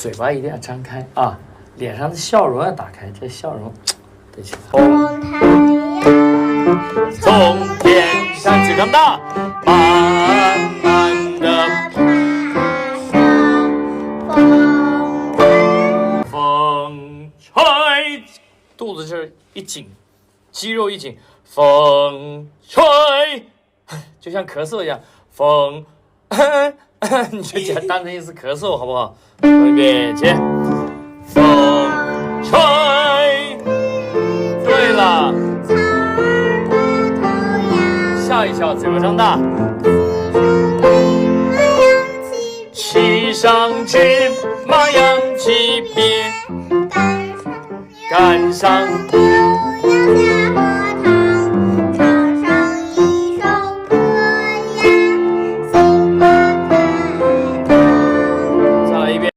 嘴巴一定要张开啊，脸上的笑容要打开，这笑容对起来。红太阳从天上起更大，慢慢的风吹，肚子这儿一紧，肌肉一紧，风吹，就像咳嗽一样，风，你就讲当成一次咳嗽好不好？说一遍，起，风吹。对了，笑一笑，嘴巴张大。骑上去，马扬起别，赶上